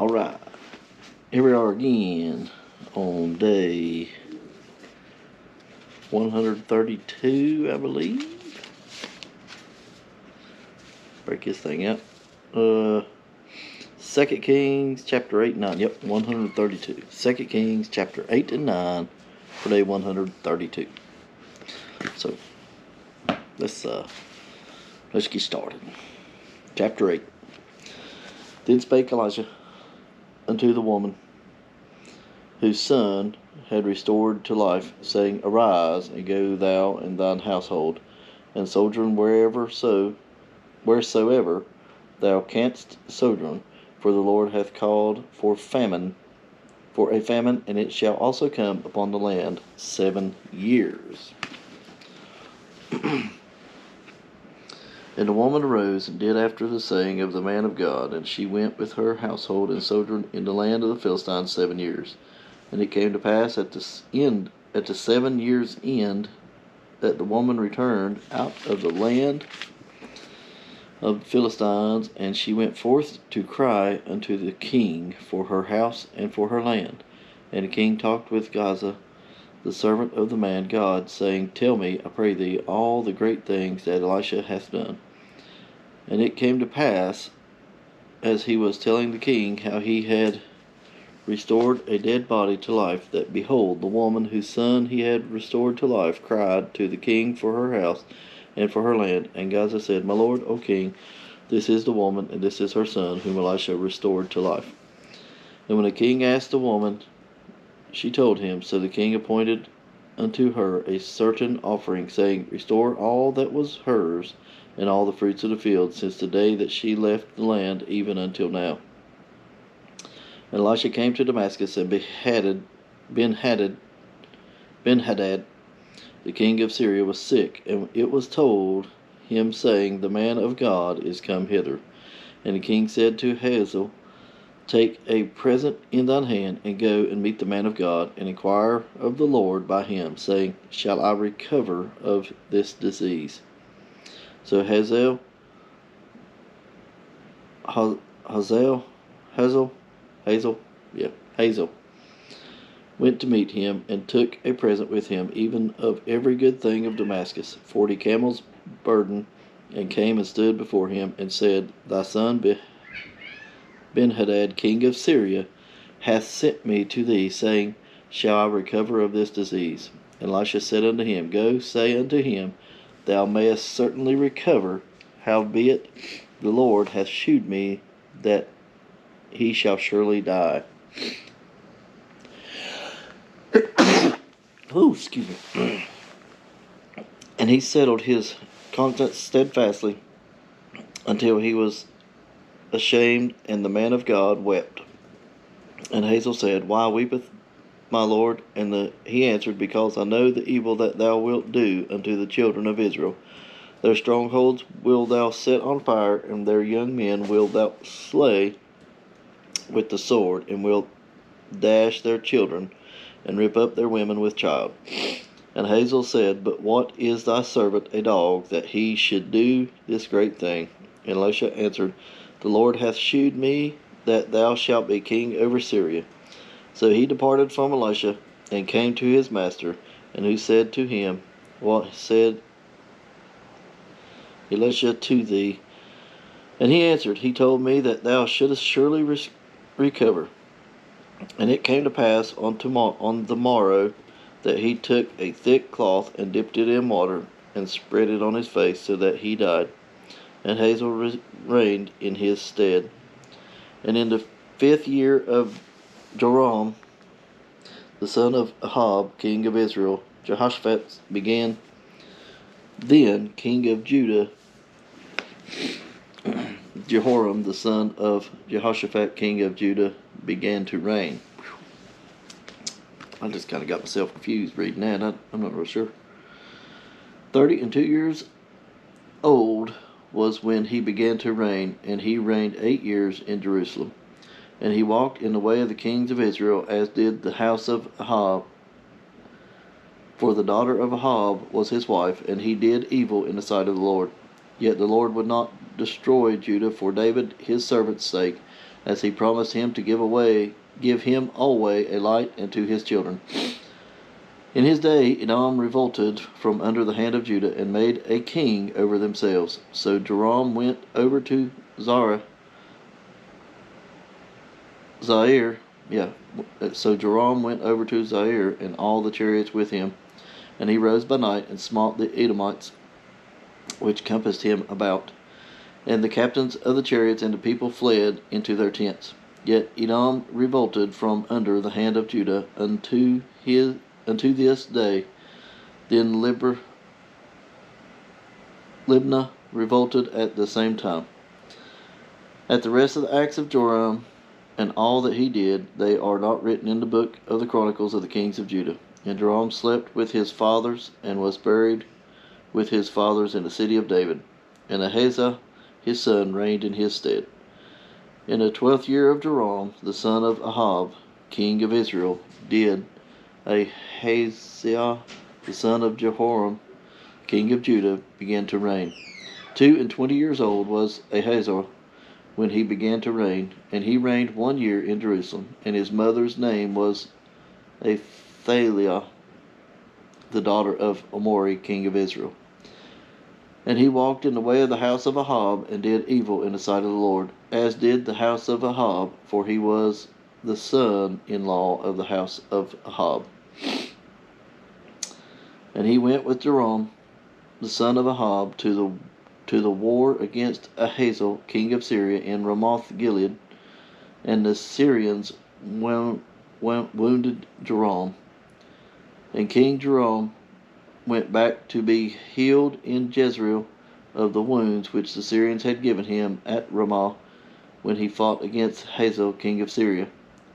Alright, here we are again on day 132, I believe. Break this thing out. 2 Kings chapter 8 and 9. Yep, 132. 2 Kings chapter 8 and 9 for day 132. So, let's get started. Chapter 8. Then spake Elijah unto the woman whose son had restored to life, saying, Arise, and go thou and thine household, and sojourn wheresoever thou canst sojourn, for the Lord hath called for a famine, and it shall also come upon the land 7 years. And the woman arose and did after the saying of the man of God, and she went with her household and sojourned in the land of the Philistines 7 years. And it came to pass at the 7 years' end, that the woman returned out of the land of the Philistines, and she went forth to cry unto the king for her house and for her land. And the king talked with Gaza, the servant of the man God, saying, Tell me, I pray thee, all the great things that Elisha hath done. And it came to pass, as he was telling the king how he had restored a dead body to life, that behold, the woman whose son he had restored to life cried to the king for her house and for her land. And Gaza said, My lord, O king, this is the woman, and this is her son, whom Elisha restored to life. And when the king asked the woman, she told him. So the king appointed unto her a certain offering, saying, Restore all that was hers, and all the fruits of the field, since the day that she left the land, even until now. And Elisha came to Damascus, and Ben-Hadad, the king of Syria, was sick, and it was told him, saying, The man of God is come hither. And the king said to Hazael, Take a present in thine hand, and go and meet the man of God, and inquire of the Lord by him, saying, Shall I recover of this disease? So Hazael went to meet him, and took a present with him, even of every good thing of Damascus, 40 camels burden, and came and stood before him, and said, Thy son Ben-Hadad, king of Syria, hath sent me to thee, saying, Shall I recover of this disease? And Elisha said unto him, Go, say unto him, Thou mayest certainly recover, howbeit the Lord hath shewed me that he shall surely die. Excuse me. And he settled his conscience steadfastly until he was ashamed, and the man of God wept. And Hazael said, Why weepeth my lord? And he answered, Because I know the evil that thou wilt do unto the children of Israel. Their strongholds wilt thou set on fire, and their young men wilt thou slay with the sword, and wilt dash their children, and rip up their women with child. And Hazael said, But what is thy servant a dog, that he should do this great thing? And Elisha answered, The Lord hath shewed me that thou shalt be king over Syria. So he departed from Elisha, and came to his master, and who said to him, What said Elisha to thee? And he answered, He told me that thou shouldest surely recover. And it came to pass on the morrow, that he took a thick cloth, and dipped it in water, and spread it on his face, so that he died. And Hazael reigned in his stead. And in the 5th year of Joram, the son of Ahab, king of Israel, Jehoshaphat began. Then king of Judah, Jehoram, the son of Jehoshaphat, king of Judah, began to reign. I just kind of got myself confused reading that. I'm not real sure. 32 years old was when he began to reign, and he reigned 8 years in Jerusalem. And he walked in the way of the kings of Israel, as did the house of Ahab. For the daughter of Ahab was his wife, and he did evil in the sight of the Lord. Yet the Lord would not destroy Judah for David his servant's sake, as he promised him to give him alway a light and to his children. In his day Edom revolted from under the hand of Judah, and made a king over themselves. So Joram went over to Zair. So Joram went over to Zair, and all the chariots with him. And he rose by night, and smote the Edomites, which compassed him about. And the captains of the chariots and the people fled into their tents. Yet Edom revolted from under the hand of Judah unto this day. Then Libnah revolted at the same time. At the rest of the acts of Joram and all that he did, they are not written in the book of the Chronicles of the kings of Judah. And Joram slept with his fathers, and was buried with his fathers in the city of David. And Ahaziah his son reigned in his stead. In the 12th year of Joram, the son of Ahab, king of Israel, did Ahaziah the son of Jehoram, king of Judah, began to reign. 22 years old was Ahaziah when he began to reign, and he reigned 1 year in Jerusalem. And his mother's name was Athaliah, the daughter of Omri, king of Israel. And he walked in the way of the house of Ahab, and did evil in the sight of the Lord, as did the house of Ahab, for he was the son-in-law of the house of Ahab. And he went with Joram, the son of Ahab, to the war against Ahaziah, king of Syria, in Ramoth Gilead. And the Syrians wounded Joram. And King Joram went back to be healed in Jezreel of the wounds which the Syrians had given him at Ramah, when he fought against Hazael, king of Syria.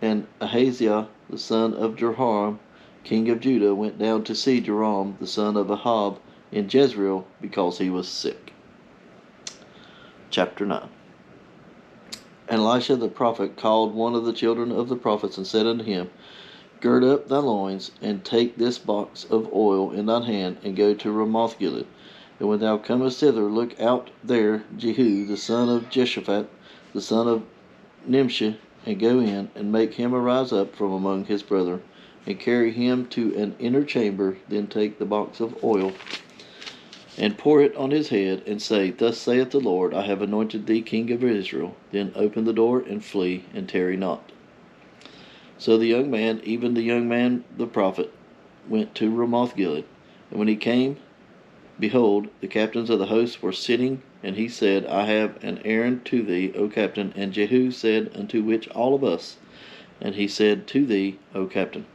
And Ahaziah, the son of Jehoram, king of Judah, went down to see Joram, the son of Ahab, in Jezreel, because he was sick. Chapter 9. And Elisha the prophet called one of the children of the prophets, and said unto him, Gird up thy loins, and take this box of oil in thine hand, and go to Ramoth Gilead. And when thou comest thither, look out there Jehu the son of Jehoshaphat, the son of Nimshi, and go in, and make him arise up from among his brethren, and carry him to an inner chamber. Then take the box of oil, and pour it on his head, and say, Thus saith the Lord, I have anointed thee king of Israel. Then open the door, and flee, and tarry not. So the young man, even the young man the prophet, went to Ramoth Gilead. And when he came, behold, the captains of the host were sitting, and he said, I have an errand to thee, O captain. And Jehu said, Unto which all of us? And he said, To thee, O captain.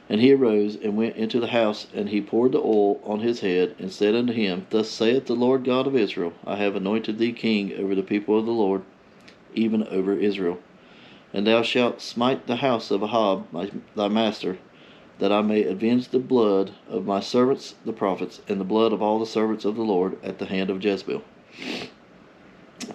And he arose, and went into the house, and he poured the oil on his head, and said unto him, Thus saith the Lord God of Israel, I have anointed thee king over the people of the Lord, even over Israel. And thou shalt smite the house of Ahab thy master, that I may avenge the blood of my servants the prophets, and the blood of all the servants of the Lord, at the hand of Jezebel.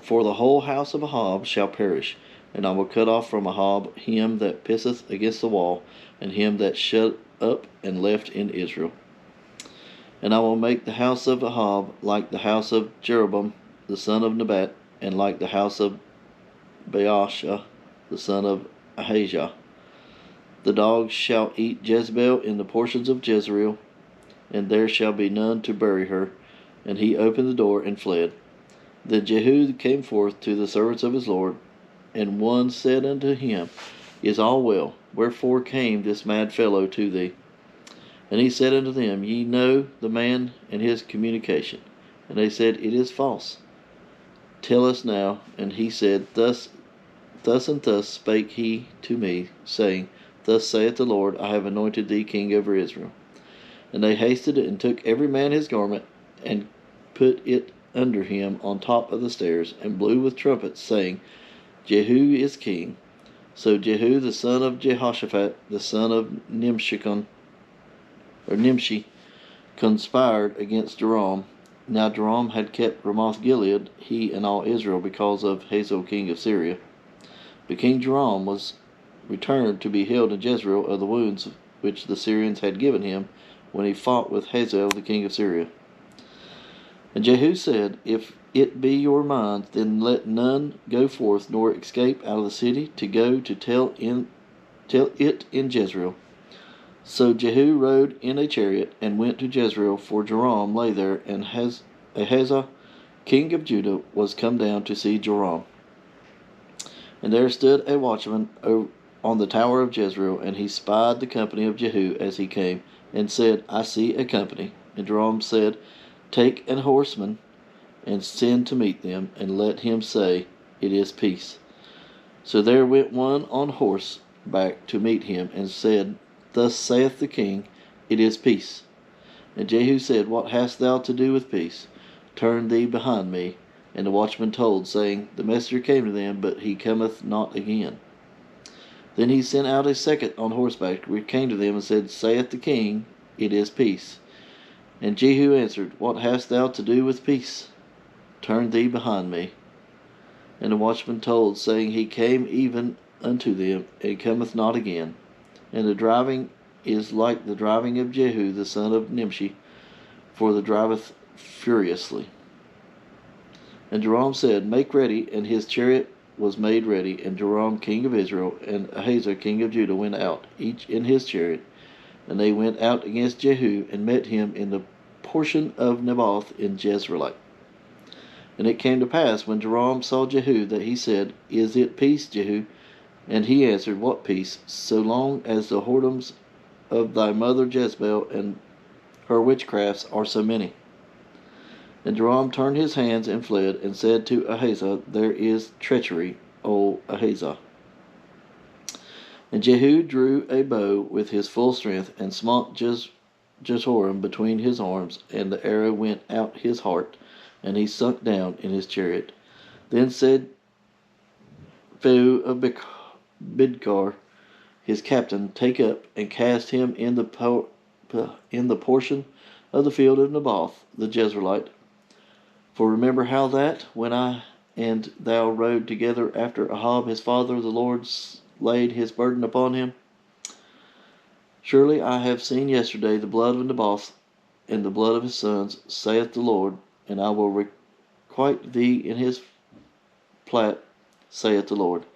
For the whole house of Ahab shall perish, and I will cut off from Ahab him that pisseth against the wall, and him that shut up and left in Israel. And I will make the house of Ahab like the house of Jeroboam the son of Nebat, and like the house of Baasha the son of Ahaziah. The dogs shall eat Jezebel in the portions of Jezreel, and there shall be none to bury her. And he opened the door and fled. Then Jehu came forth to the servants of his Lord, and one said unto him, Is all well? Wherefore came this mad fellow to thee? And he said unto them, Ye know the man and his communication. And they said, It is false. Tell us now. And he said, Thus and thus spake he to me, saying, Thus saith the Lord, I have anointed thee king over Israel. And they hasted and took every man his garment, and put it under him on top of the stairs, and blew with trumpets, saying, Jehu is king. So Jehu the son of Jehoshaphat, the son of Nimshi, conspired against Joram. Now Joram had kept Ramoth Gilead, he and all Israel, because of Hazael king of Syria. But King Joram was returned to be healed in Jezreel of the wounds which the Syrians had given him, when he fought with Hazael the king of Syria. And Jehu said, If it be your mind, then let none go forth nor escape out of the city to go to tell it in Jezreel. So Jehu rode in a chariot and went to Jezreel, for Joram lay there, and Ahazah king of Judah was come down to see Joram. And there stood a watchman on the tower of Jezreel, and he spied the company of Jehu as he came, and said, I see a company. And Joram said, Take an horseman, and send to meet them, and let him say, It is peace. So there went one on horseback to meet him, and said, Thus saith the king, It is peace. And Jehu said, What hast thou to do with peace? Turn thee behind me. And the watchman told, saying, The messenger came to them, but he cometh not again. Then he sent out a second on horseback, which came to them, and said, Saith the king, It is peace. And Jehu answered, What hast thou to do with peace? Turn thee behind me. And the watchman told, saying, He came even unto them, and cometh not again. And the driving is like the driving of Jehu the son of Nimshi, for the driveth furiously. And Joram said, Make ready, and his chariot was made ready. And Joram king of Israel and Ahazah king of Judah went out, each in his chariot. And they went out against Jehu, and met him in the portion of Naboth in Jezreel. And it came to pass, when Joram saw Jehu, that he said, Is it peace, Jehu? And he answered, What peace? So long as the whoredoms of thy mother Jezebel and her witchcrafts are so many. And Joram turned his hands and fled, and said to Ahazah, There is treachery, O Ahazah. And Jehu drew a bow with his full strength, and smote Jehoram between his arms, and the arrow went out his heart, and he sunk down in his chariot. Then said Phu of Bidkar, his captain, Take up, and cast him in the portion of the field of Naboth the Jezreelite. For remember how that, when I and thou rode together after Ahab his father, the Lord laid his burden upon him. Surely I have seen yesterday the blood of Naboth and the blood of his sons, saith the Lord, and I will requite thee in his plat, saith the Lord.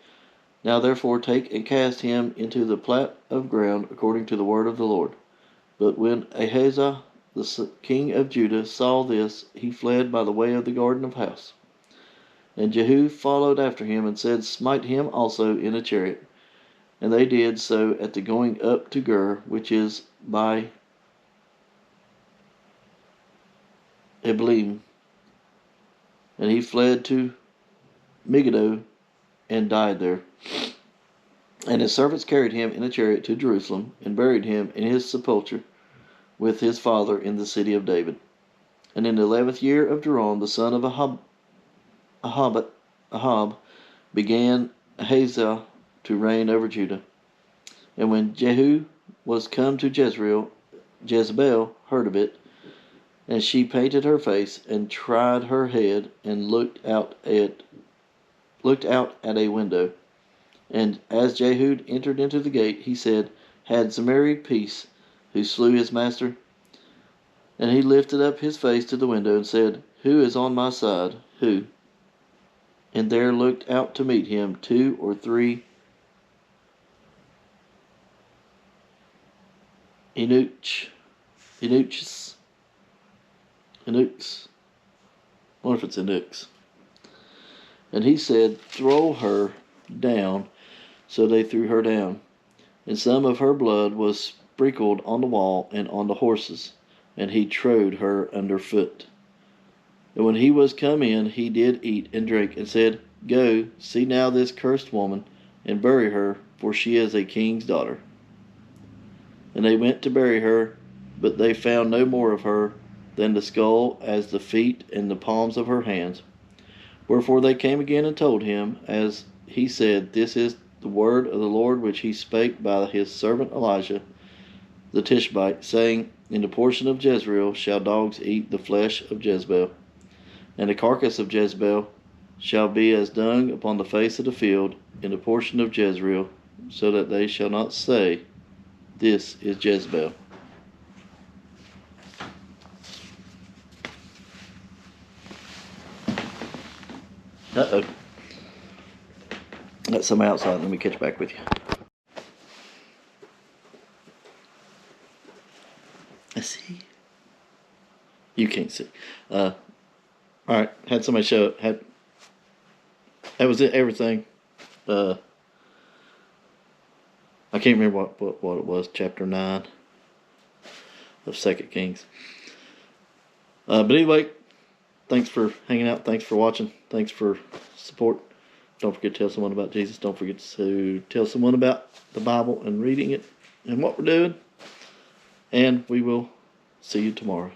Now therefore take and cast him into the plat of ground, according to the word of the Lord. But when Ahazah the king of Judah saw this, he fled by the way of the garden of house. And Jehu followed after him, and said, Smite him also in a chariot. And they did so at the going up to Gur, which is by Eblim. And he fled to Megiddo, and died there. And his servants carried him in a chariot to Jerusalem, and buried him in his sepulchre with his father in the city of David. And in the 11th year of Joram, the son of Ahab, began Ahazah to reign over Judah. And when Jehu was come to Jezreel, Jezebel heard of it, and she painted her face, and tried her head, and looked out at a window. And as Jehu entered into the gate, he said, Had Zimri peace, who slew his master? And he lifted up his face to the window, and said, Who is on my side? Who? And there looked out to meet him 2 or 3 eunuchs. I wonder if it's eunuchs. And he said, Throw her down. So they threw her down. And some of her blood was sprinkled on the wall and on the horses, and he trode her under foot. And when he was come in, he did eat and drink, and said, Go, see now this cursed woman, and bury her, for she is a king's daughter. And they went to bury her, but they found no more of her than the skull, as the feet and the palms of her hands. Wherefore they came again and told him, as he said, This is the word of the Lord which he spake by his servant Elijah the Tishbite, saying, In the portion of Jezreel shall dogs eat the flesh of Jezebel, and the carcass of Jezebel shall be as dung upon the face of the field in the portion of Jezreel, so that they shall not say, This is Jezebel. Uh-oh. Let some outside. Let me catch back with you. I see. You can't see. All right. Had somebody show it. That was it. Everything. I can't remember what it was. Chapter 9 of 2 Kings. But anyway, thanks for hanging out. Thanks for watching. Thanks for support. Don't forget to tell someone about Jesus. Don't forget to tell someone about the Bible and reading it and what we're doing. And we will see you tomorrow.